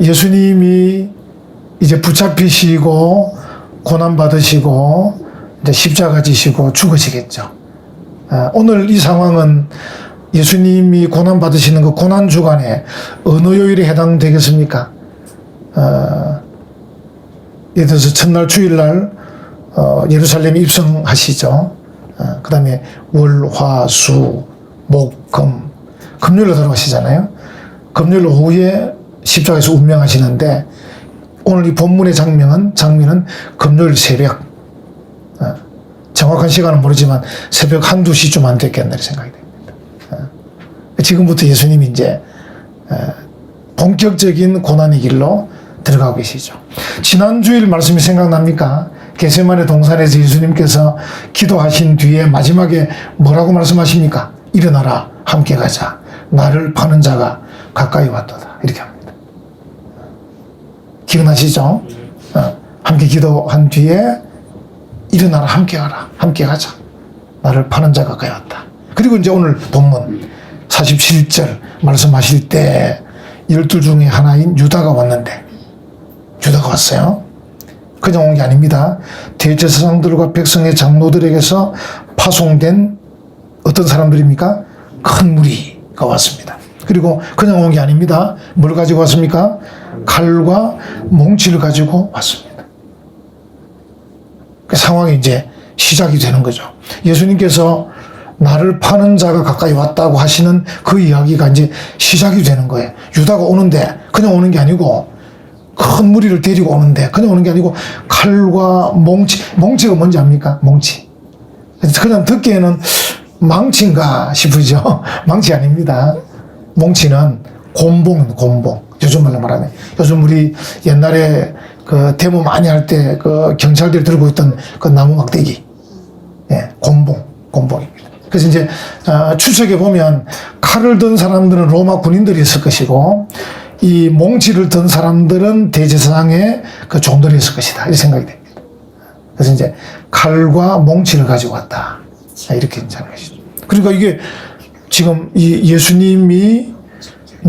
예수님이 이제 붙잡히시고 고난받으시고 이제 십자가 지시고 죽으시겠죠. 오늘 이 상황은 예수님이 고난받으시는 그 고난주간에 어느 요일에 해당되겠습니까? 예를 들어서 첫날 주일날 예루살렘에 입성하시죠. 그 다음에 월, 화, 수, 목, 금, 금요일로 돌아가시잖아요. 금요일 오후에 십자가에서 운명하시는데 오늘 이 본문의 장면은 금요일 새벽, 정확한 시간은 모르지만 새벽 한두 시쯤 안 됐겠나 생각이 됩니다. 지금부터 예수님이 이제 본격적인 고난의 길로 들어가고 계시죠. 지난 주일 말씀이 생각납니까? 겟세마네 동산에서 예수님께서 기도하신 뒤에 마지막에 뭐라고 말씀하십니까? 일어나라, 함께 가자. 나를 파는 자가 가까이 왔도다. 이렇게 합니다. 기억나시죠? 함께 기도한 뒤에 일어나라, 함께 가라, 함께 가자. 나를 파는 자가 가까이 왔다. 그리고 이제 오늘 본문 47절 말씀하실 때 12 중에 하나인 유다가 왔는데, 유다가 왔어요. 그냥 온 게 아닙니다. 대제사장들과 백성의 장로들에게서 파송된 어떤 사람들입니까? 큰 무리가 왔습니다. 그리고 그냥 온 게 아닙니다. 뭘 가지고 왔습니까? 칼과 몽치를 가지고 왔습니다. 그 상황이 이제 시작이 되는 거죠. 예수님께서 나를 파는 자가 가까이 왔다고 하시는 그 이야기가 이제 시작이 되는 거예요. 유다가 오는데 그냥 오는 게 아니고 큰 무리를 데리고 오는데 그냥 오는 게 아니고 칼과 몽치가 뭔지 압니까? 몽치. 그냥 듣기에는 망치인가 싶으죠. 망치 아닙니다. 몽치는 곰봉. 요즘 말로 말하면 요즘 우리 옛날에 그 데모 많이 할 때 그 경찰들이 들고 있던 그 나무 막대기, 곰봉입니다. 그래서 이제 추측해 보면 칼을 든 사람들은 로마 군인들이 있을 것이고 이 몽치를 든 사람들은 대제사장의 그 종들이 있을 것이다. 이렇게 생각이 됩니다. 그래서 이제 칼과 몽치를 가지고 왔다. 이렇게 하는 것이죠. 그러니까 이게 지금 이 예수님이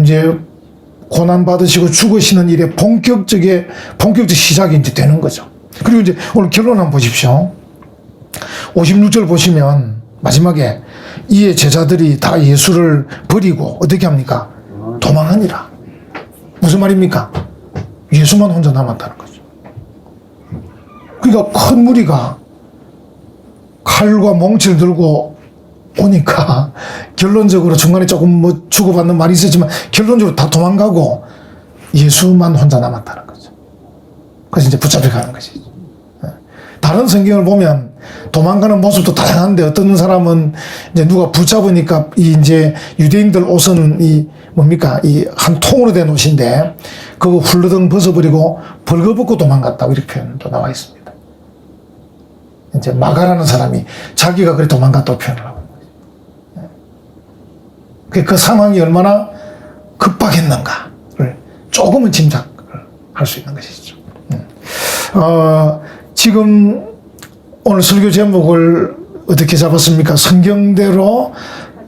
이제 고난받으시고 죽으시는 일의 본격적 시작이 이제 되는 거죠. 그리고 이제 오늘 결론 한번 보십시오. 56절 보시면 마지막에 이에 제자들이 다 예수를 버리고 어떻게 합니까? 도망하니라. 무슨 말입니까? 예수만 혼자 남았다는 거죠. 그러니까 큰 무리가 칼과 몽치를 들고 오니까 결론적으로 중간에 조금 뭐 주고받는 말이 있었지만 결론적으로 다 도망가고 예수만 혼자 남았다는 거죠. 그래서 이제 붙잡혀 가는 것이죠. 다른 성경을 보면 도망가는 모습도 다양한데 어떤 사람은 이제 누가 붙잡으니까 이제 유대인들 옷은 이 뭡니까? 이 한 통으로 된 옷인데 그거 훌러덩 벗어버리고 벌거벗고 도망갔다고 이렇게 표현도 나와 있습니다. 이제 마가라는 사람이 자기가 그래 도망갔다고 표현을 하고 그 상황이 얼마나 급박했는가를 조금은 짐작을 할 수 있는 것이죠. 지금 오늘 설교 제목을 어떻게 잡았습니까? 성경대로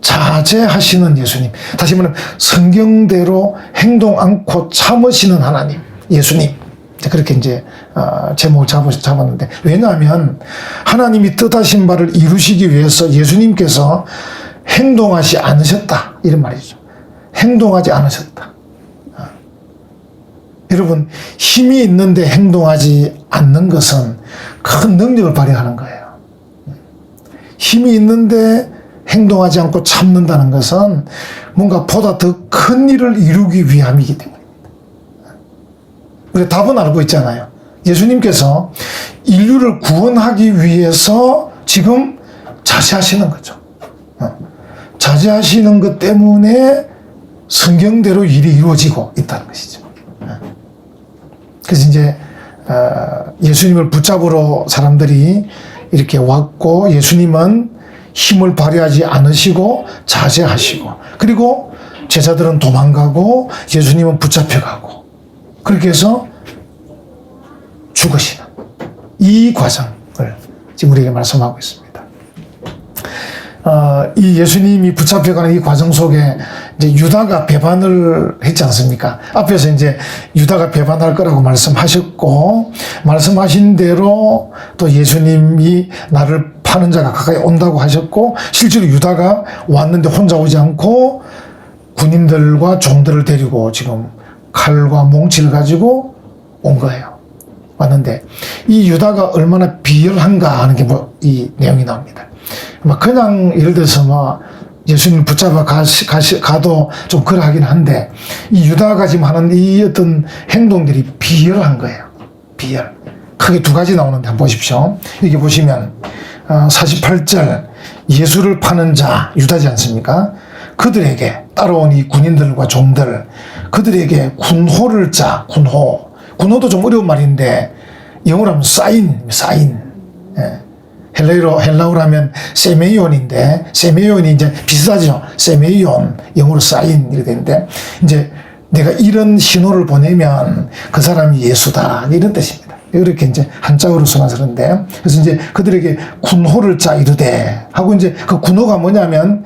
자제하시는 예수님. 다시 말하면 성경대로 행동 않고 참으시는 하나님, 예수님. 그렇게 이제 제목을 잡았는데, 왜냐하면 하나님이 뜻하신 바를 이루시기 위해서 예수님께서 행동하지 않으셨다, 이런 말이죠. 행동하지 않으셨다. 여러분, 힘이 있는데 행동하지 않는 것은 큰 능력을 발휘하는 거예요. 힘이 있는데 행동하지 않고 참는다는 것은 뭔가 보다 더 큰 일을 이루기 위함이기 때문입니다. 우리 답은 알고 있잖아요. 예수님께서 인류를 구원하기 위해서 지금 자제하시는 거죠. 자제하시는 것 때문에 성경대로 일이 이루어지고 있다는 것이죠. 그래서 이제 예수님을 붙잡으러 사람들이 이렇게 왔고 예수님은 힘을 발휘하지 않으시고 자제하시고 그리고 제자들은 도망가고 예수님은 붙잡혀가고 그렇게 해서 죽으시는 이 과정을 지금 우리에게 말씀하고 있습니다. 이 예수님이 붙잡혀가는 이 과정 속에 이제 유다가 배반을 했지 않습니까? 앞에서 이제 유다가 배반할 거라고 말씀하셨고, 말씀하신 대로 또 예수님이 나를 파는 자가 가까이 온다고 하셨고, 실제로 유다가 왔는데 혼자 오지 않고 군인들과 종들을 데리고 지금 칼과 몽치를 가지고 온 거예요. 왔는데 이 유다가 얼마나 비열한가 하는 게 이 내용이 나옵니다. 그냥 예를 들어서 예수님 붙잡아 가도 좀 그러하긴 한데, 이 유다가 지금 하는 이 어떤 행동들이 비열한 거예요. 비열. 크게 두 가지 나오는데 한번 보십시오. 여기 보시면 48절, 예수를 파는 자 유다지 않습니까? 그들에게 따라온 이 군인들과 종들, 그들에게 군호를 짜. 군호도 좀 어려운 말인데 영어로 하면 사인. 예. 헬라어로 하면 세메이온인데, 세메이온이 이제 비슷하죠. 세메이온, 영어로 사인 이렇게 되는데, 이제 내가 이런 신호를 보내면 그 사람이 예수다, 이런 뜻입니다. 이렇게 이제 한자어로 써놔서 그런데, 그래서 이제 그들에게 군호를 짜 이르되 하고, 이제 그 군호가 뭐냐면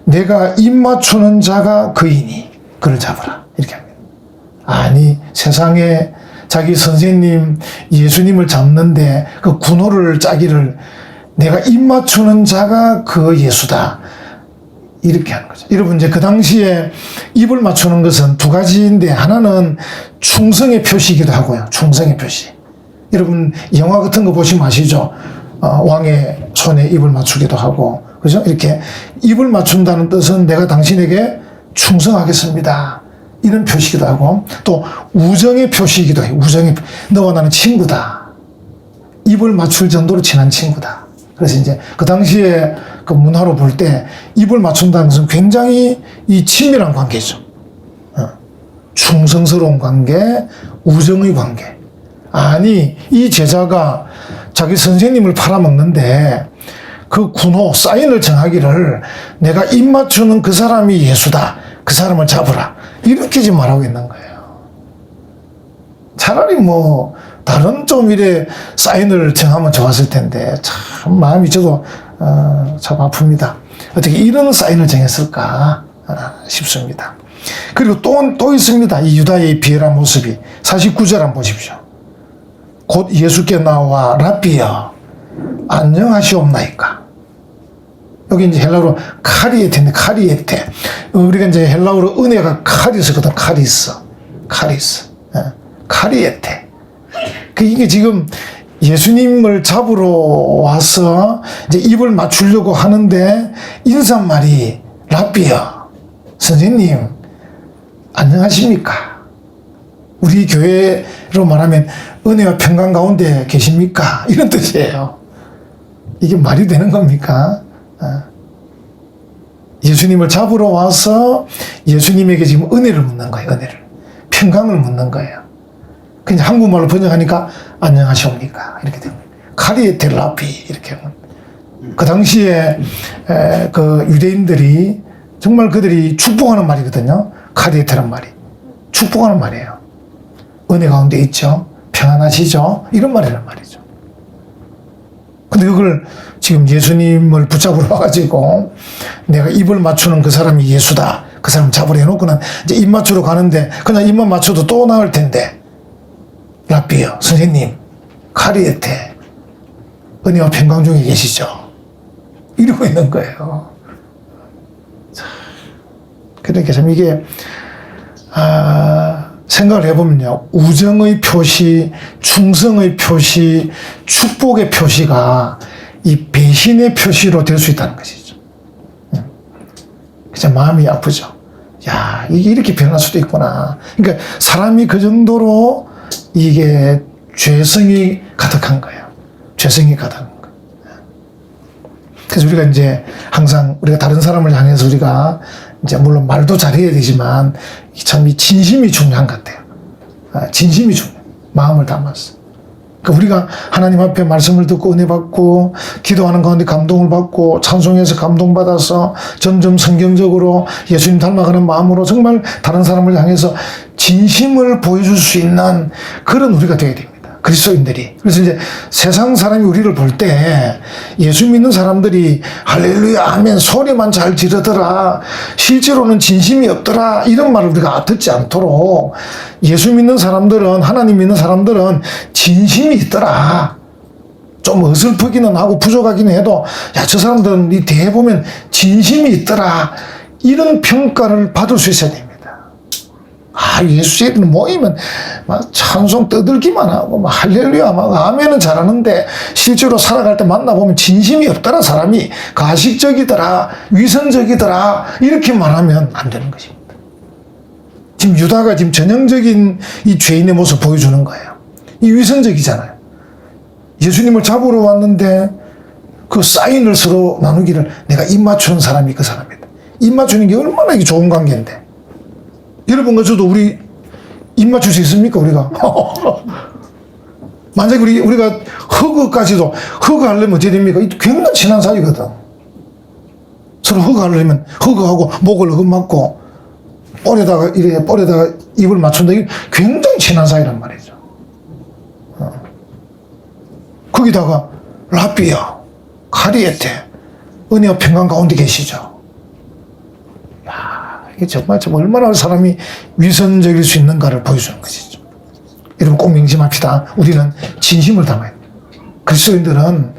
내가 입 맞추는 자가 그이니 그를 잡으라, 이렇게 합니다. 아니, 세상에 자기 선생님 예수님을 잡는데 그 군호를 짜기를 내가 입 맞추는 자가 그 예수다, 이렇게 하는 거죠. 여러분, 이제 그 당시에 입을 맞추는 것은 두 가지인데, 하나는 충성의 표시이기도 하고요. 충성의 표시. 여러분, 영화 같은 거 보시면 아시죠? 왕의 손에 입을 맞추기도 하고, 그죠? 이렇게 입을 맞춘다는 뜻은 내가 당신에게 충성하겠습니다, 이런 표시이기도 하고, 또 우정의 표시이기도 해요. 너와 나는 친구다. 입을 맞출 정도로 친한 친구다. 그래서 이제 그 당시에 그 문화로 볼 때 입을 맞춘다는 것은 굉장히 이 친밀한 관계죠. 충성스러운 관계, 우정의 관계. 아니, 이 제자가 자기 선생님을 팔아먹는데 그 군호, 사인을 정하기를 내가 입 맞추는 그 사람이 예수다, 그 사람을 잡으라, 이렇게 지금 말하고 있는 거예요. 차라리 다른 좀 이래 사인을 정하면 좋았을 텐데, 참 마음이 저도 참 아픕니다. 어떻게 이런 사인을 정했을까 싶습니다. 그리고 또 있습니다. 이 유다의 비열한 모습이. 49절 한번 보십시오. 곧 예수께 나와 라비여 안녕하시옵나이까. 여기 이제 헬라어로 카리에테인데, 카리에테. 우리가 이제 헬라어로 은혜가 카리스거든. 카리스. 카리에테. 이게 지금 예수님을 잡으러 와서 이제 입을 맞추려고 하는데 인사말이 라비여, 선생님 안녕하십니까? 우리 교회로 말하면 은혜와 평강 가운데 계십니까? 이런 뜻이에요. 이게 말이 되는 겁니까? 예수님을 잡으러 와서 예수님에게 지금 은혜를 묻는 거예요. 평강을 묻는 거예요. 그냥 한국말로 번역하니까 안녕하십니까, 이렇게 됩니다. 카리에테 라비, 이렇게 하면. 그 당시에 그 유대인들이 정말 그들이 축복하는 말이거든요. 카리에테란 말이 축복하는 말이에요. 은혜 가운데 있죠, 평안하시죠, 이런 말이란 말이죠. 근데 그걸 지금 예수님을 붙잡으러 와가지고 내가 입을 맞추는 그 사람이 예수다, 그 사람 잡으려 해놓고는 이제 입 맞추러 가는데 그냥 입만 맞춰도 또 나을 텐데, 라비여, 선생님 카리에테 은혜와 평강 중에 계시죠, 이러고 있는 거예요. 그러니까 참 이게 생각을 해보면요, 우정의 표시, 충성의 표시, 축복의 표시가 이 배신의 표시로 될 수 있다는 것이죠. 진짜 마음이 아프죠. 야, 이게 이렇게 변할 수도 있구나. 그러니까 사람이 그 정도로 이게 죄성이 가득한 거예요. 죄성이 가득한 거예요. 그래서 우리가 이제 항상 우리가 다른 사람을 향해서 우리가 이제 물론 말도 잘해야 되지만 참 이 진심이 중요한 것 같아요. 진심이 중요해요. 마음을 담아서. 그러니까 우리가 하나님 앞에 말씀을 듣고 은혜 받고 기도하는 가운데 감동을 받고 찬송해서 감동받아서 점점 성경적으로 예수님 닮아가는 마음으로 정말 다른 사람을 향해서 진심을 보여줄 수 있는 그런 우리가 되어야 됩니다. 그리스도인들이. 그래서 이제 세상 사람이 우리를 볼 때 예수 믿는 사람들이 할렐루야 아멘 소리만 잘 지르더라 실제로는 진심이 없더라 이런 말을 우리가 듣지 않도록 예수 믿는 사람들은 하나님 믿는 사람들은 진심이 있더라. 좀 어설프기는 하고 부족하기는 해도 야 저 사람들은 이 대해 보면 진심이 있더라 이런 평가를 받을 수 있어야 됩니다. 아, 예수제들은 모이면 막 찬송 떠들기만 하고 막 할렐루야 막 아멘은 잘하는데 실제로 살아갈 때 만나보면 진심이 없더라. 사람이 가식적이더라 위선적이더라 이렇게 말하면 안 되는 것입니다. 지금 유다가 지금 전형적인 이 죄인의 모습 보여주는 거예요. 이 위선적이잖아요. 예수님을 잡으러 왔는데 그 사인을 서로 나누기를 내가 입 맞추는 사람이 그 사람이다. 입 맞추는 게 얼마나 이게 좋은 관계인데. 여러분과 저도 우리 입 맞출 수 있습니까, 우리가? 만약에 우리가 허그까지도, 허그하려면 어떻게 됩니까? 굉장히 친한 사이거든. 서로 허그하려면 허그하고 목을 허그맞고 볼에다가 입을 맞춘다. 굉장히 친한 사이란 말이죠. 거기다가 라비아, 카리에테, 은혜와 평강 가운데 계시죠. 이게 정말 얼마나 사람이 위선적일 수 있는가를 보여주는 것이죠. 여러분 꼭 명심합시다. 우리는 진심을 담아야 돼요. 그리스도인들은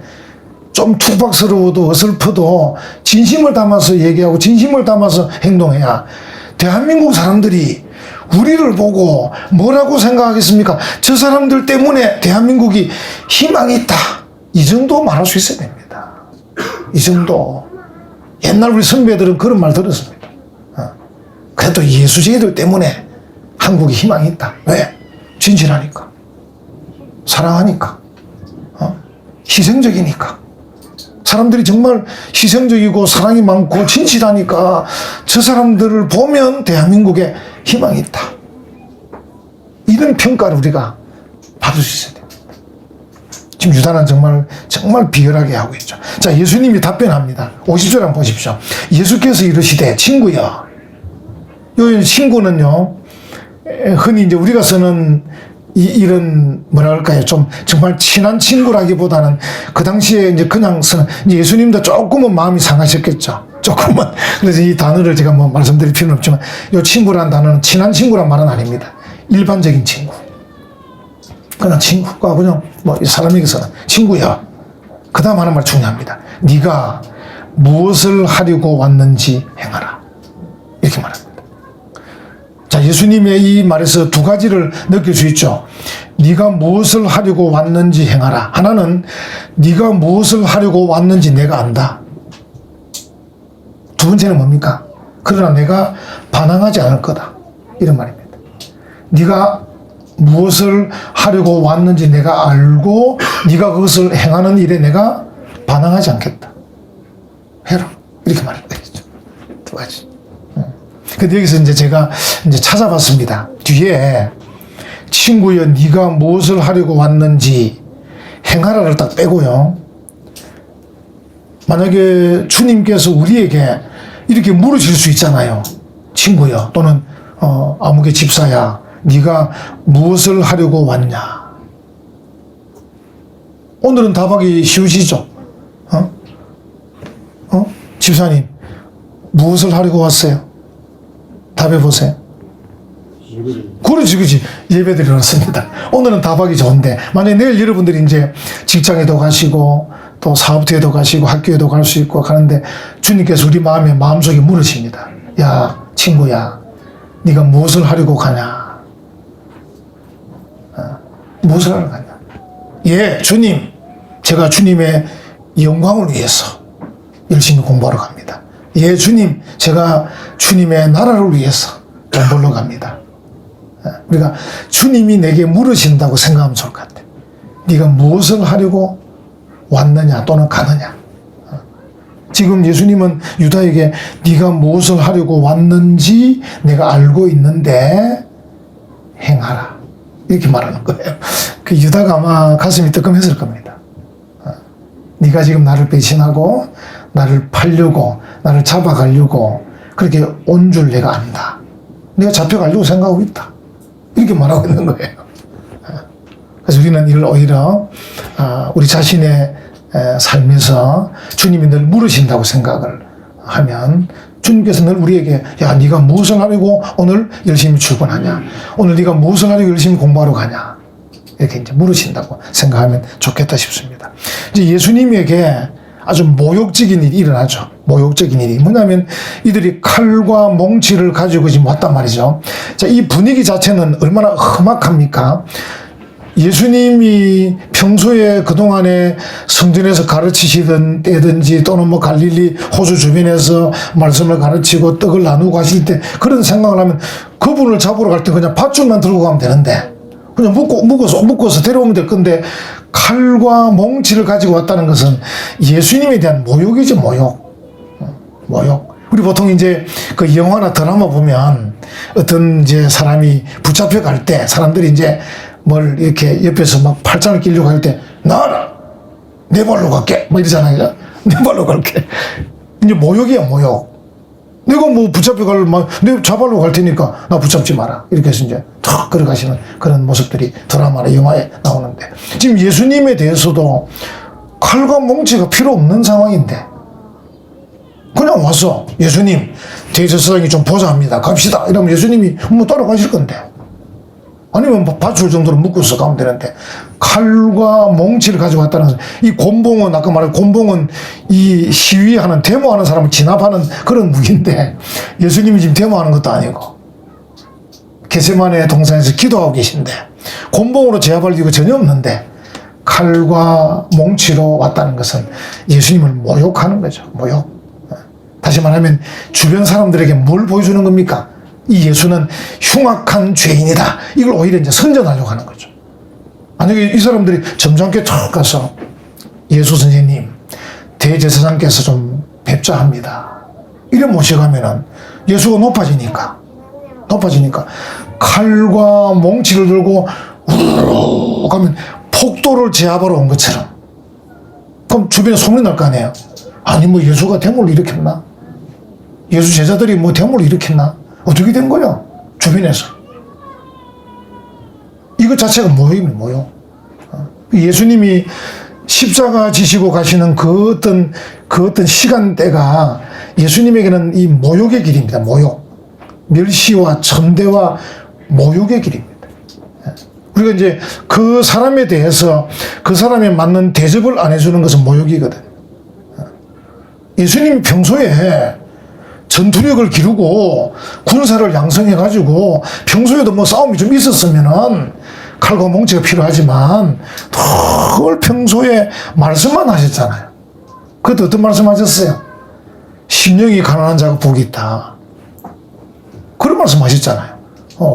좀 투박스러워도 어설퍼도 진심을 담아서 얘기하고 진심을 담아서 행동해야 대한민국 사람들이 우리를 보고 뭐라고 생각하겠습니까? 저 사람들 때문에 대한민국이 희망이 있다. 이 정도 말할 수 있어야 됩니다. 이 정도. 옛날 우리 선배들은 그런 말 들었습니다. 그래도 예수쟁이들 때문에 한국에 희망이 있다. 왜? 진실하니까. 사랑하니까. 희생적이니까. 사람들이 정말 희생적이고 사랑이 많고 진실하니까 저 사람들을 보면 대한민국에 희망이 있다. 이런 평가를 우리가 받을 수 있어야 됩니다. 지금 유다는 정말 비열하게 하고 있죠. 자, 예수님이 답변합니다. 50절 한번 보십시오. 예수께서 이르시되 친구여. 요 친구는요, 흔히 이제 우리가 쓰는 이런 뭐랄까요, 좀 정말 친한 친구라기보다는 그 당시에 이제 그냥 쓰는 예수님도 조금은 마음이 상하셨겠죠. 조금은. 그래서 이 단어를 제가 뭐 말씀드릴 필요는 없지만 요 친구란 단어는 친한 친구란 말은 아닙니다. 일반적인 친구. 그냥 친구가 그냥 뭐 사람에게서는 친구야. 그 다음 하는 말 중요합니다. 네가 무엇을 하려고 왔는지 행하라. 이렇게 말합니다. 자, 예수님의 이 말에서 두 가지를 느낄 수 있죠. 네가 무엇을 하려고 왔는지 행하라. 하나는 네가 무엇을 하려고 왔는지 내가 안다. 두 번째는 뭡니까? 그러나 내가 반항하지 않을 거다. 이런 말입니다. 네가 무엇을 하려고 왔는지 내가 알고 네가 그것을 행하는 일에 내가 반항하지 않겠다. 해라. 이렇게 말을 되겠죠. 두 가지. 근데 여기서 이제 제가 찾아봤습니다. 뒤에 친구여 네가 무엇을 하려고 왔는지 행하라를 딱 빼고요. 만약에 주님께서 우리에게 이렇게 물으실 수 있잖아요. 친구여 또는 아무개 집사야 네가 무엇을 하려고 왔냐. 오늘은 답하기 쉬우시죠? 집사님 무엇을 하려고 왔어요? 답해보세요. 그렇지. 예배드리러 왔습니다. 오늘은 답하기 좋은데, 만약에 내일 여러분들이 이제 직장에도 가시고, 또 사업대에도 가시고, 학교에도 갈 수 있고 가는데, 주님께서 우리 마음속에 물으십니다. 야, 친구야, 네가 무엇을 하려고 가냐? 무엇을 하려고 가냐? 예, 주님, 제가 주님의 영광을 위해서 열심히 공부하러 갑니다. 예, 주님, 제가 주님의 나라를 위해서 돈 벌러 갑니다. 우리가 주님이 내게 물으신다고 생각하면 좋을 것 같아요. 네가 무엇을 하려고 왔느냐 또는 가느냐. 지금 예수님은 유다에게 네가 무엇을 하려고 왔는지 내가 알고 있는데 행하라. 이렇게 말하는 거예요. 그 유다가 아마 가슴이 뜨끔했을 겁니다. 네가 지금 나를 배신하고 나를 팔려고 나를 잡아가려고 그렇게 온 줄 내가 안다. 내가 잡혀가려고 생각하고 있다. 이렇게 말하고 있는 거예요. 그래서 우리는 이를 오히려 우리 자신의 삶에서 주님이 늘 물으신다고 생각을 하면 주님께서 늘 우리에게 야 네가 무엇을 하려고 오늘 열심히 출근하냐, 오늘 네가 무엇을 하려고 열심히 공부하러 가냐, 이렇게 이제 물으신다고 생각하면 좋겠다 싶습니다. 이제 예수님에게 아주 모욕적인 일이 일어나죠. 모욕적인 일이 뭐냐면 이들이 칼과 몽치를 가지고 지금 왔단 말이죠. 자, 이 분위기 자체는 얼마나 험악합니까? 예수님이 평소에 그동안에 성전에서 가르치시던 때든지 또는 뭐 갈릴리 호수 주변에서 말씀을 가르치고 떡을 나누고 하실 때 그런 생각을 하면 그분을 잡으러 갈 때 그냥 밧줄만 들고 가면 되는데 그냥 묶어서 데려오면 될 건데 칼과 몽치를 가지고 왔다는 것은 예수님에 대한 모욕이죠. 모욕. 우리 보통 이제 그 영화나 드라마 보면 어떤 이제 사람이 붙잡혀 갈 때 사람들이 이제 뭘 이렇게 옆에서 막 팔짱을 끼려고 할 때 나와라 내 발로 갈게 뭐 이러잖아요. 내 발로 갈게. 이제 모욕이야 모욕. 내가 뭐 붙잡혀 내 자발로 갈 테니까 나 붙잡지 마라 이렇게 해서 이제 탁 걸어가시는 그런 모습들이 드라마나 영화에 나오는데 지금 예수님에 대해서도 칼과 몽치가 필요 없는 상황인데 그냥 와서 예수님 대제사장이 좀 보자 합니다 갑시다 이러면 예수님이 뭐 따라가실 건데 아니면 밧줄 정도로 묶어서 가면 되는데 칼과 몽치를 가지고 왔다는 이 곤봉은 아까 말한 곤봉은 이 시위하는 데모하는 사람을 진압하는 그런 무기인데 예수님이 지금 데모하는 것도 아니고 겟세마네 동산에서 기도하고 계신데 곤봉으로 제압할 이유가 전혀 없는데 칼과 몽치로 왔다는 것은 예수님을 모욕하는 거죠. 모욕. 다시 말하면 주변 사람들에게 뭘 보여주는 겁니까? 이 예수는 흉악한 죄인이다. 이걸 오히려 이제 선전하려고 하는 거죠. 만약에 이 사람들이 점잖게 탁 가서 예수 선생님, 대제사장께서 좀 뵙자 합니다. 이래 모셔가면은 예수가 높아지니까 칼과 몽치를 들고 우르르 가면 폭도를 제압하러 온 것처럼 그럼 주변에 소문이 날 거 아니에요. 아니 뭐 예수가 데모를 일으켰나? 예수 제자들이 뭐 데모를 일으켰나? 어떻게 된 거야? 주변에서. 이것 자체가 모욕입니다, 모욕. 예수님이 십자가 지시고 가시는 그 어떤 시간대가 예수님에게는 이 모욕의 길입니다, 모욕. 멸시와 천대와 모욕의 길입니다. 우리가 이제 그 사람에 대해서 그 사람에 맞는 대접을 안 해주는 것은 모욕이거든. 예수님이 평소에 전투력을 기르고 군사를 양성해가지고 평소에도 뭐 싸움이 좀 있었으면은 칼과 몽치가 필요하지만 늘 평소에 말씀만 하셨잖아요. 그것도 어떤 말씀 하셨어요? 심령이 가난한 자가 복이 있다. 그런 말씀 하셨잖아요.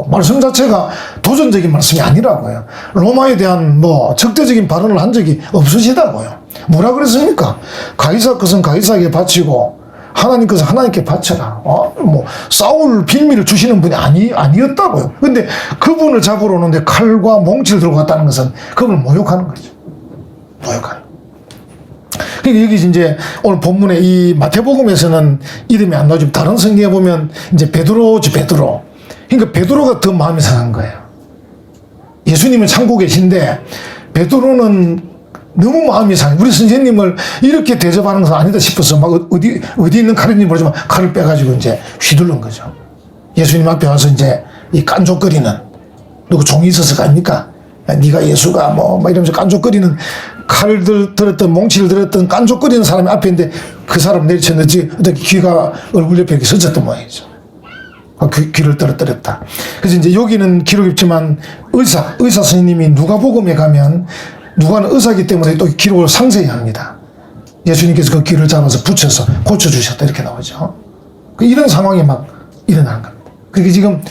말씀 자체가 도전적인 말씀이 아니라고요. 로마에 대한 뭐 적대적인 발언을 한 적이 없으시다고요. 뭐라 그랬습니까? 가이사 것은 가이사에게 바치고 하나님 것은 하나님께 바쳐라. 뭐 싸울 빌미를 주시는 분이 아니었다고요. 근데 그분을 잡으러 오는데 칼과 몽치를 들고 갔다는 것은 그걸 모욕하는 거죠. 모욕하는. 그러니까 여기 이제 오늘 본문에 이 마태복음에서는 이름이 안 나오지만 다른 성경에 보면 이제 베드로지 베드로. 그러니까 베드로가 더 마음이 상한 거예요. 예수님은 참고 계신데 베드로는 너무 마음이 상해. 우리 선생님을 이렇게 대접하는 것은 아니다 싶어서 막 어디 있는 칼인지 모르지만 칼을 빼가지고 이제 휘두른 거죠. 예수님 앞에 와서 이제 이 깐족거리는 누구 종이 있어서가 아닙니까? 네가 예수가 뭐 이러면서 깐족거리는 칼을 들었던 몽치를 들었던 깐족거리는 사람이 앞에 있는데 그 사람 내리쳤는지 어떻게 귀가 얼굴 옆에 이렇게 서졌던 모양이죠. 귀를 떨어뜨렸다. 그래서 이제 여기는 기록이 없지만 의사 선생님이 누가복음에 가면 누가는 의사이기 때문에 또 기록을 상세히 합니다. 예수님께서 그 귀를 잡아서 붙여서 고쳐주셨다 이렇게 나오죠. 이런 상황이 막 일어나는 겁니다. 그러니까 지금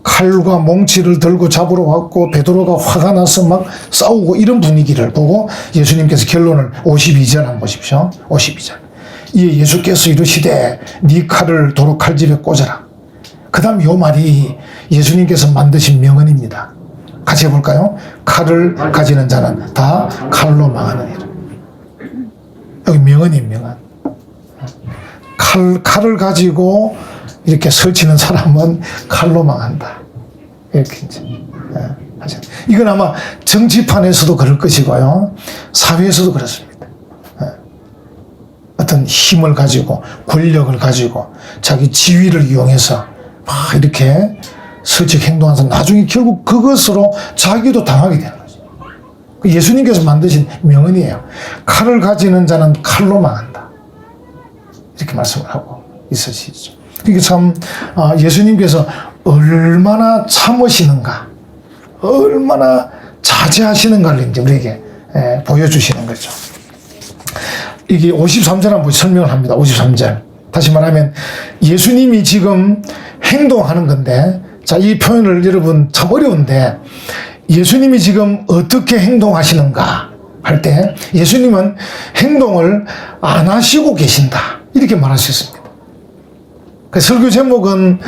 칼과 몽치를 들고 잡으러 왔고 베드로가 화가 나서 막 싸우고 이런 분위기를 보고 예수님께서 결론을 52절 한번 보십시오. 52절. 이에 예수께서 이르시되 네 칼을 도로 칼집에 꽂아라. 그 다음 요 말이 예수님께서 만드신 명언입니다. 같이 해볼까요? 칼을 가지는 자는 다 칼로 망하느니라. 여기 명언이에요, 명언. 칼을 가지고 이렇게 설치는 사람은 칼로 망한다. 이렇게 이제. 이건 아마 정치판에서도 그럴 것이고요. 사회에서도 그렇습니다. 어떤 힘을 가지고 권력을 가지고 자기 지위를 이용해서 막 이렇게 설치 행동하는 사람 나중에 결국 그것으로 자기도 당하게 되는 거죠. 예수님께서 만드신 명언이에요. 칼을 가지는 자는 칼로 망한다. 이렇게 말씀을 하고 있으시죠. 이게 참 예수님께서 얼마나 참으시는가, 얼마나 자제하시는가를 이제 우리에게 보여주시는 거죠. 이게 53절 한번 설명을 합니다. 53절. 다시 말하면 예수님이 지금 행동하는 건데, 자, 이 표현을 여러분 참 어려운데, 예수님이 지금 어떻게 행동하시는가 할 때 예수님은 행동을 안 하시고 계신다. 이렇게 말할 수 있습니다. 그 설교 제목은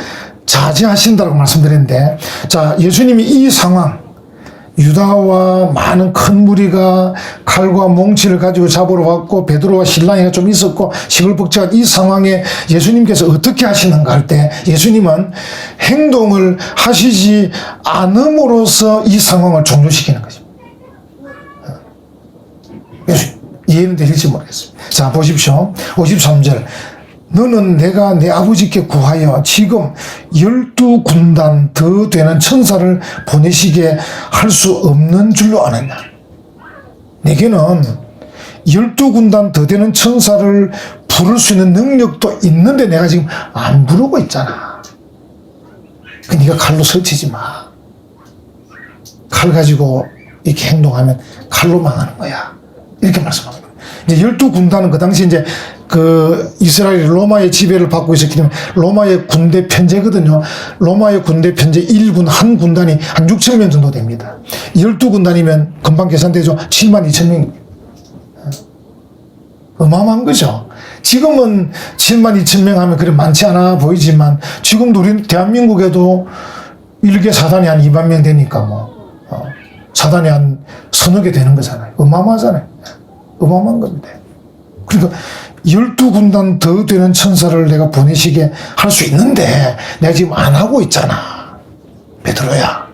자제하신다고 말씀드렸는데, 자, 예수님이 이 상황, 유다와 많은 큰 무리가 칼과 몽치를 가지고 잡으러 왔고 베드로와 신랑이가 좀 있었고 시끌벅적한 이 상황에 예수님께서 어떻게 하시는가 할 때 예수님은 행동을 하시지 않음으로써 이 상황을 종료시키는 것입니다. 이해는 되실지 모르겠습니다. 자, 보십시오. 53절. 너는 내가 내 아버지께 구하여 지금 12군단 더 되는 천사를 보내시게 할 수 없는 줄로 아느냐. 내게는 12군단 더 되는 천사를 부를 수 있는 능력도 있는데 내가 지금 안 부르고 있잖아. 네가 칼로 설치지 마. 칼 가지고 이렇게 행동하면 칼로 망하는 거야. 이렇게 말씀합니다. 이제 12군단은 그 당시 이제 이스라엘이 로마의 지배를 받고 있었기 때문에 로마의 군대 편제거든요. 로마의 군대 편제 1군, 한 군단이 한 6천 명 정도 됩니다. 12군단이면 금방 계산되죠. 7만 2천 명입니다. 어마어마한 거죠. 지금은 7만 2천 명 하면 그래 많지 않아 보이지만 지금도 우리 대한민국에도 일개 사단이 한 2만 명 되니까 사단이 한 서너 개 되는 거잖아요. 어마어마하잖아요. 어마어마한 겁니다. 그러니까 12군단 더 되는 천사를 내가 보내시게 할 수 있는데 내가 지금 안 하고 있잖아. 베드로야,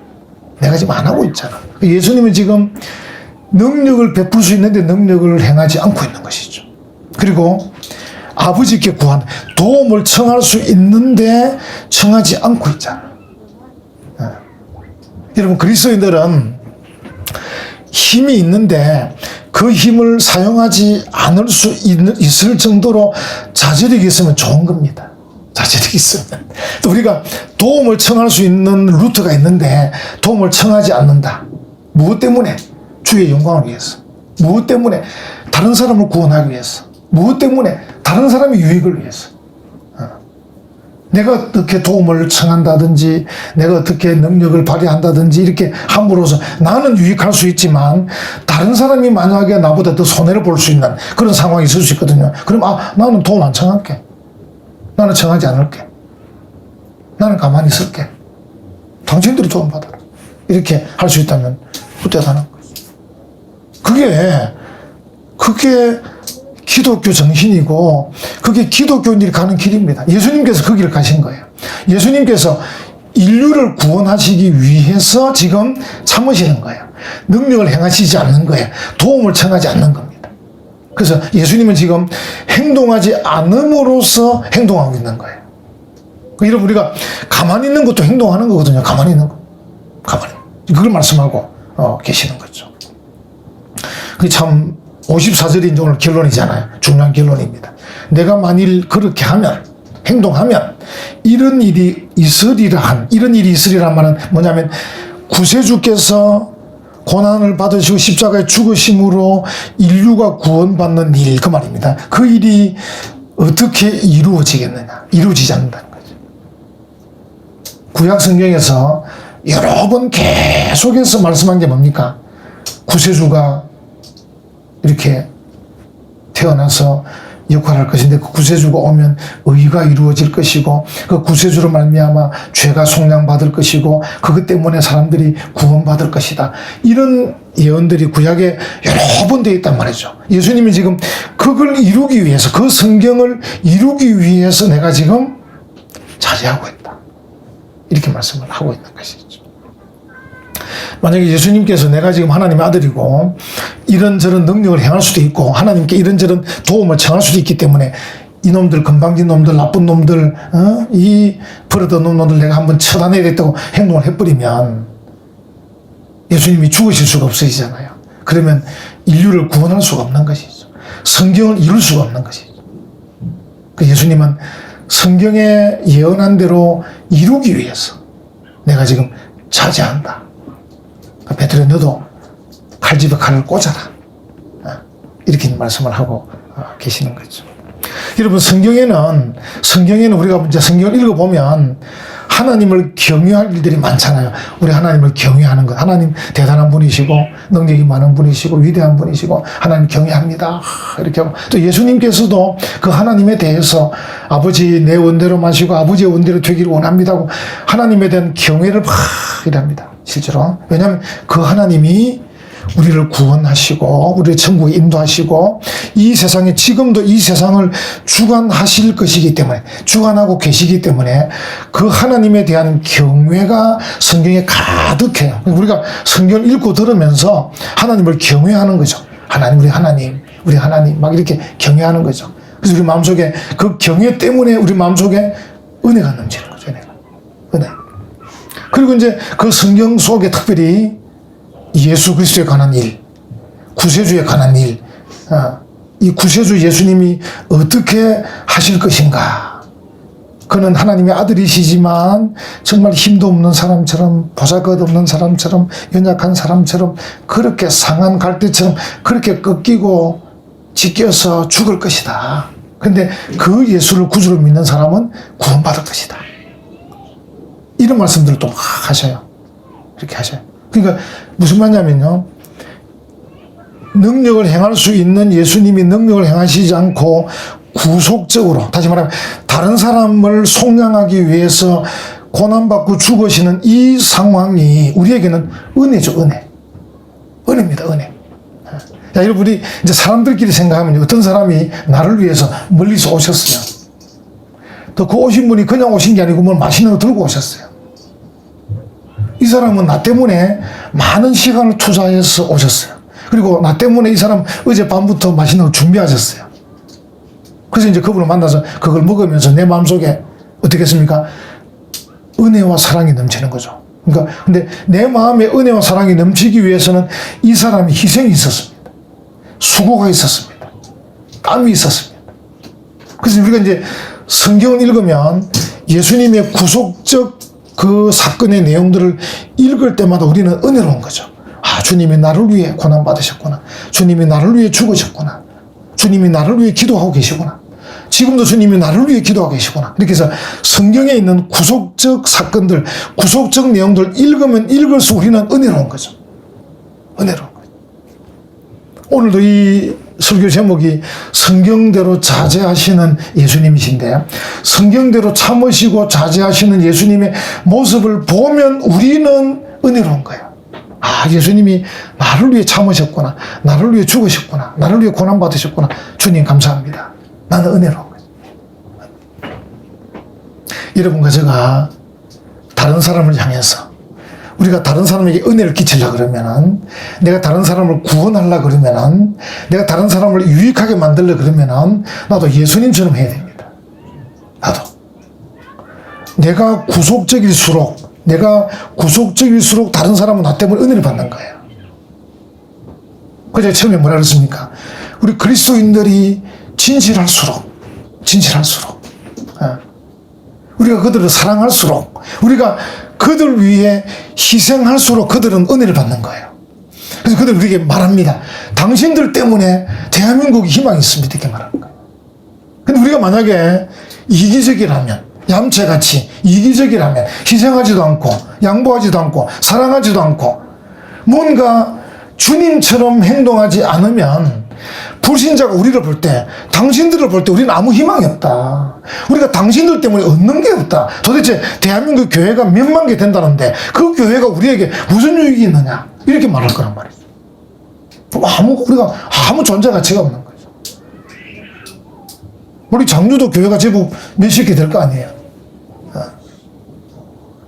내가 지금 안 하고 있잖아. 예수님은 지금 능력을 베풀 수 있는데 능력을 행하지 않고 있는 것이죠. 그리고 아버지께 구한 도움을 청할 수 있는데 청하지 않고 있잖아. 여러분, 그리스도인들은 힘이 있는데 그 힘을 사용하지 않을 수 있을 정도로 자제력이 있으면 좋은 겁니다. 자제력이 있으면. 또 우리가 도움을 청할 수 있는 루트가 있는데 도움을 청하지 않는다. 무엇 때문에? 주의 영광을 위해서. 무엇 때문에? 다른 사람을 구원하기 위해서. 무엇 때문에? 다른 사람의 유익을 위해서. 내가 어떻게 도움을 청한다든지 내가 어떻게 능력을 발휘한다든지 이렇게 함으로써 나는 유익할 수 있지만 다른 사람이 만약에 나보다 더 손해를 볼 수 있는 그런 상황이 있을 수 있거든요. 그럼 나는 도움 안 청할게. 나는 청하지 않을게. 나는 가만히 있을게. 당신들이 도움받아라. 이렇게 할 수 있다면 대단한 거죠. 그게 기독교 정신이고 그게 기독교인들이 가는 길입니다. 예수님께서 그 길을 가신 거예요. 예수님께서 인류를 구원하시기 위해서 지금 참으시는 거예요. 능력을 행하시지 않는 거예요. 도움을 청하지 않는 겁니다. 그래서 예수님은 지금 행동하지 않음으로써 행동하고 있는 거예요. 여러분, 우리가 가만히 있는 것도 행동하는 거거든요. 가만히 있는 거. 가만히. 그걸 말씀하고 계시는 거죠. 그게 참 54절이 이제 오늘 결론이잖아요. 중요한 결론입니다. 내가 만일 그렇게 하면, 행동하면, 이런 일이 있으리란 말은 뭐냐면, 구세주께서 고난을 받으시고 십자가에 죽으심으로 인류가 구원받는 일, 그 말입니다. 그 일이 어떻게 이루어지겠느냐? 이루어지지 않는다는 거죠. 구약 성경에서 여러 번 계속해서 말씀한 게 뭡니까? 구세주가 이렇게 태어나서 역할을 할 것인데 그 구세주가 오면 의가 이루어질 것이고 그 구세주로 말미암아 죄가 속량받을 것이고 그것 때문에 사람들이 구원받을 것이다. 이런 예언들이 구약에 여러 번 되어 있단 말이죠. 예수님이 지금 그걸 이루기 위해서, 그 성경을 이루기 위해서 내가 지금 자제하고 있다. 이렇게 말씀을 하고 있는 것이죠. 만약에 예수님께서 내가 지금 하나님의 아들이고 이런저런 능력을 행할 수도 있고 하나님께 이런저런 도움을 청할 수도 있기 때문에 이놈들, 건방진 놈들, 나쁜 놈들, 이 버릇없는 놈들 내가 한번 쳐다내겠다고 행동을 해버리면 예수님이 죽으실 수가 없으시잖아요. 그러면 인류를 구원할 수가 없는 것이죠. 성경을 이룰 수가 없는 것이죠. 그 예수님은 성경에 예언한 대로 이루기 위해서 내가 지금 자제한다. 베드로 너도 칼집에 칼을 꽂아라. 이렇게 말씀을 하고 계시는 거죠. 여러분 성경에는 우리가 이제 성경을 읽어보면 하나님을 경외할 일들이 많잖아요. 우리 하나님을 경외하는 것. 하나님 대단한 분이시고 능력이 많은 분이시고 위대한 분이시고 하나님 경외합니다. 이렇게 하고 또 예수님께서도 그 하나님에 대해서 아버지 내 원대로 마시고 아버지의 원대로 되기를 원합니다 하고 하나님에 대한 경외를 막 이랍니다. 실제로. 왜냐하면 그 하나님이 우리를 구원하시고 우리를 천국에 인도하시고 이 세상에 지금도 이 세상을 주관하실 것이기 때문에 주관하고 계시기 때문에 그 하나님에 대한 경외가 성경에 가득해요. 우리가 성경을 읽고 들으면서 하나님을 경외하는 거죠. 하나님 우리 하나님 막 이렇게 경외하는 거죠. 그래서 우리 마음속에 그 경외 때문에 우리 마음속에 은혜가 넘치는 거죠. 은혜. 그리고 이제 그 성경 속에 특별히 예수 그리스도에 관한 일, 구세주에 관한 일, 이 구세주 예수님이 어떻게 하실 것인가. 그는 하나님의 아들이시지만 정말 힘도 없는 사람처럼 보잘것없는 사람처럼 연약한 사람처럼 그렇게 상한 갈대처럼 그렇게 꺾이고 찢겨서 죽을 것이다. 그런데 그 예수를 구주로 믿는 사람은 구원받을 것이다. 이런 말씀들을 또 하셔요. 이렇게 하셔요. 그러니까 무슨 말이냐면요. 능력을 행할 수 있는 예수님이 능력을 행하시지 않고 구속적으로 다시 말하면 다른 사람을 속량하기 위해서 고난받고 죽으시는 이 상황이 우리에게는 은혜죠. 은혜입니다. 은혜. 자, 여러분 우리 이제 사람들끼리 생각하면 어떤 사람이 나를 위해서 멀리서 오셨어요. 또 그 오신 분이 그냥 오신 게 아니고 뭘 맛있는 거 들고 오셨어요. 이 사람은 나 때문에 많은 시간을 투자해서 오셨어요. 그리고 나 때문에 이 사람 어젯밤부터 맛있는 걸 준비하셨어요. 그래서 이제 그분을 만나서 그걸 먹으면서 내 마음속에 어떻겠습니까? 은혜와 사랑이 넘치는 거죠. 그러니까 근데 내 마음에 은혜와 사랑이 넘치기 위해서는 이 사람이 희생이 있었습니다. 수고가 있었습니다. 땀이 있었습니다. 그래서 우리가 이제 성경을 읽으면 예수님의 구속적 그 사건의 내용들을 읽을 때마다 우리는 은혜로운 거죠. 아, 주님이 나를 위해 고난받으셨구나. 주님이 나를 위해 죽으셨구나. 주님이 나를 위해 기도하고 계시구나. 지금도 주님이 나를 위해 기도하고 계시구나. 이렇게 해서 성경에 있는 구속적 사건들, 구속적 내용들을 읽으면 읽을수록 우리는 은혜로운 거죠. 은혜로운 거죠. 오늘도 이 설교 제목이 성경대로 자제하시는 예수님이신데 성경대로 참으시고 자제하시는 예수님의 모습을 보면 우리는 은혜로운 거예요. 아, 예수님이 나를 위해 참으셨구나. 나를 위해 죽으셨구나. 나를 위해 고난받으셨구나. 주님 감사합니다. 나는 은혜로운 거예요. 여러분과 제가 다른 사람을 향해서 우리가 다른 사람에게 은혜를 끼치려고 그러면은, 내가 다른 사람을 구원하려고 그러면은, 내가 다른 사람을 유익하게 만들려고 그러면은, 나도 예수님처럼 해야 됩니다. 나도. 내가 구속적일수록 다른 사람은 나 때문에 은혜를 받는 거예요. 그래서 처음에 뭐라 그랬습니까? 우리 그리스도인들이 진실할수록, 우리가 그들을 사랑할수록, 우리가 그들 위해 희생할수록 그들은 은혜를 받는 거예요. 그래서 그들 우리에게 말합니다. 당신들 때문에 대한민국이 희망이 있습니다. 이렇게 말하는 거예요. 근데 우리가 만약에 이기적이라면, 얌체같이 이기적이라면, 희생하지도 않고, 양보하지도 않고, 사랑하지도 않고, 뭔가 주님처럼 행동하지 않으면, 불신자가 우리를 볼 때, 당신들을 볼 때 우리는 아무 희망이 없다. 우리가 당신들 때문에 얻는 게 없다. 도대체 대한민국 교회가 몇만 개 된다는데 그 교회가 우리에게 무슨 유익이 있느냐. 이렇게 말할 거란 말이죠. 우리가 아무 존재 가치가 없는 거죠. 우리 장류도 교회가 제법 몇십 개 될 거 아니에요.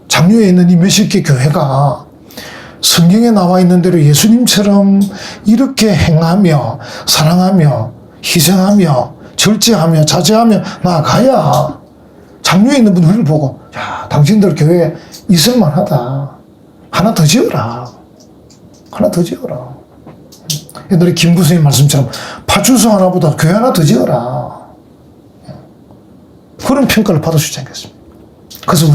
장류에 있는 이 몇십 개 교회가 성경에 나와 있는 대로 예수님처럼 이렇게 행하며 사랑하며 희생하며 절제하며 자제하며 나아가야 장로에 있는 분들을 보고 야, 당신들 교회에 있을만하다. 하나 더 지어라. 하나 더 지어라. 옛날에 김구선님 말씀처럼 파출소 하나보다 교회 하나 더 지어라. 그런 평가를 받을 수 있지 않겠습니까? 그래서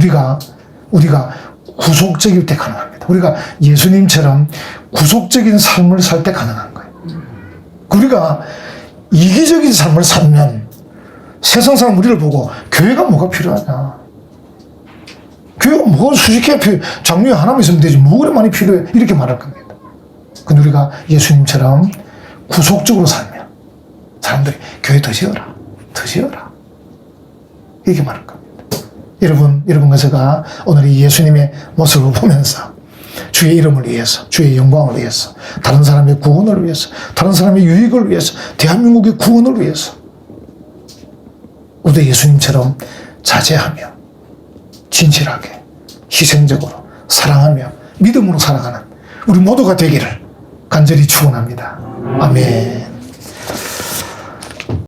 우리가 구속적일 때 가능합니다. 우리가 예수님처럼 구속적인 삶을 살 때 가능한 거예요. 우리가 이기적인 삶을 살면 세상 사람 우리를 보고 교회가 뭐가 필요하냐. 교회가 뭐가 수직해 필요해. 장로회 하나만 있으면 되지. 뭐 그래 많이 필요해. 이렇게 말할 겁니다. 근데 우리가 예수님처럼 구속적으로 살면 사람들이 교회 더 지어라. 더 지어라. 이렇게 말할 겁니다. 여러분과 제가 오늘 이 예수님의 모습을 보면서 주의 이름을 위해서, 주의 영광을 위해서, 다른 사람의 구원을 위해서, 다른 사람의 유익을 위해서, 대한민국의 구원을 위해서 우리 예수님처럼 자제하며 진실하게 희생적으로 사랑하며 믿음으로 살아가는 우리 모두가 되기를 간절히 축원합니다. 아멘.